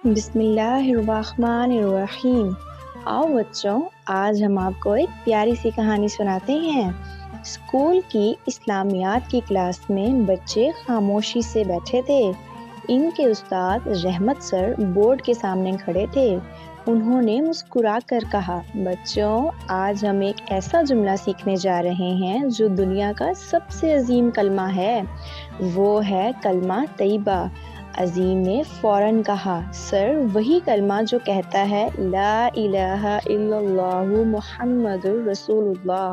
بسم اللہ الرحمن الرحیم۔ آؤ بچوں، آج ہم آپ کو ایک پیاری سی کہانی سناتے ہیں۔ اسکول کی اسلامیات کی کلاس میں بچے خاموشی سے بیٹھے تھے۔ ان کے استاد رحمت سر بورڈ کے سامنے کھڑے تھے۔ انہوں نے مسکرا کر کہا، بچوں، آج ہم ایک ایسا جملہ سیکھنے جا رہے ہیں جو دنیا کا سب سے عظیم کلمہ ہے، وہ ہے کلمہ طیبہ۔ عظیم نے فوراً کہا، سر، وہی کلمہ جو کہتا ہے لا الہ الا اللہ محمد رسول اللہ۔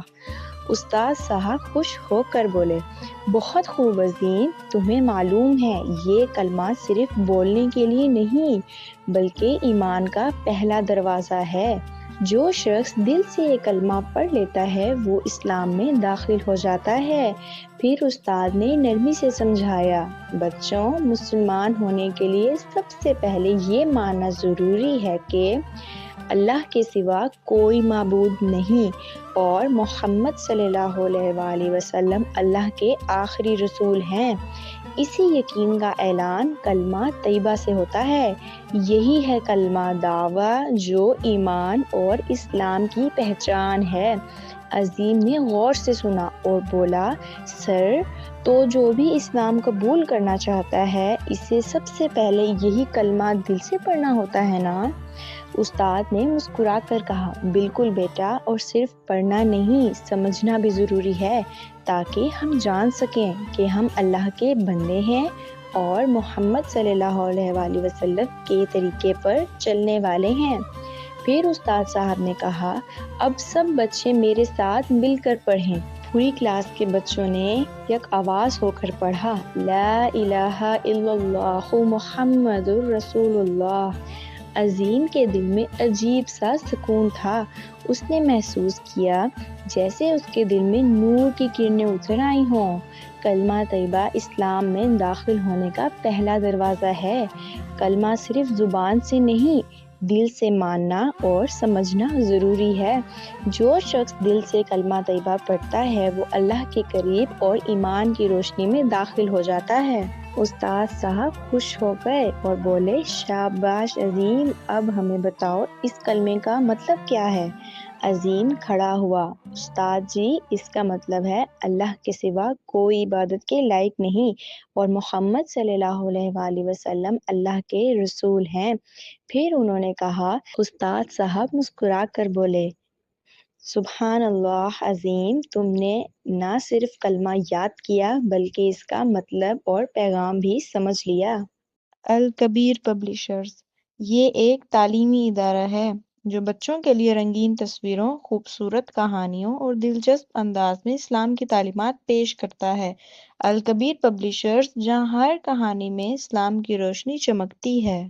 استاد صاحب خوش ہو کر بولے، بہت خوب عظیم، تمہیں معلوم ہے یہ کلمہ صرف بولنے کے لیے نہیں بلکہ ایمان کا پہلا دروازہ ہے۔ جو شخص دل سے یہ کلمہ پڑھ لیتا ہے وہ اسلام میں داخل ہو جاتا ہے۔ پھر استاد نے نرمی سے سمجھایا، بچوں، مسلمان ہونے کے لیے سب سے پہلے یہ ماننا ضروری ہے کہ اللہ کے سوا کوئی معبود نہیں اور محمد صلی اللہ علیہ وآلہ وسلم اللہ کے آخری رسول ہیں۔ اسی یقین کا اعلان کلمہ طیبہ سے ہوتا ہے۔ یہی ہے کلمہ دعویٰ جو ایمان اور اسلام کی پہچان ہے۔ عظیم نے غور سے سنا اور بولا، سر، تو جو بھی اسلام قبول کرنا چاہتا ہے اسے سب سے پہلے یہی کلمہ دل سے پڑھنا ہوتا ہے نا؟ استاد نے مسکرا کر کہا، بالکل بیٹا، اور صرف پڑھنا نہیں، سمجھنا بھی ضروری ہے تاکہ ہم جان سکیں کہ ہم اللہ کے بندے ہیں اور محمد صلی اللہ علیہ وآلہ وسلم کے طریقے پر چلنے والے ہیں۔ پھر استاد صاحب نے کہا، اب سب بچے میرے ساتھ مل کر پڑھیں۔ پوری کلاس کے بچوں نے یک آواز ہو کر پڑھا، لا الہ الا اللہ محمد رسول اللہ۔ عظیم کے دل میں عجیب سا سکون تھا۔ اس نے محسوس کیا جیسے اس کے دل میں نور کی کرنیں اتر آئی ہوں۔ کلمہ طیبہ اسلام میں داخل ہونے کا پہلا دروازہ ہے۔ کلمہ صرف زبان سے نہیں، دل سے ماننا اور سمجھنا ضروری ہے۔ جو شخص دل سے کلمہ طیبہ پڑھتا ہے وہ اللہ کے قریب اور ایمان کی روشنی میں داخل ہو جاتا ہے۔ استاد صاحب خوش ہو گئے اور بولے، شاباش عظیم، اب ہمیں بتاؤ اس کلمے کا مطلب کیا ہے؟ عظیم کھڑا ہوا، استاد جی، اس کا مطلب ہے اللہ کے سوا کوئی عبادت کے لائق نہیں اور محمد صلی اللہ علیہ وآلہ وسلم اللہ کے رسول ہیں۔ پھر انہوں نے کہا، استاد صاحب مسکرا کر بولے، سبحان اللہ عظیم، تم نے نہ صرف کلمہ یاد کیا بلکہ اس کا مطلب اور پیغام بھی سمجھ لیا۔ الکبیر پبلشرز یہ ایک تعلیمی ادارہ ہے جو بچوں کے لیے رنگین تصویروں، خوبصورت کہانیوں اور دلچسپ انداز میں اسلام کی تعلیمات پیش کرتا ہے۔ الکبیر پبلشرز، جہاں ہر کہانی میں اسلام کی روشنی چمکتی ہے۔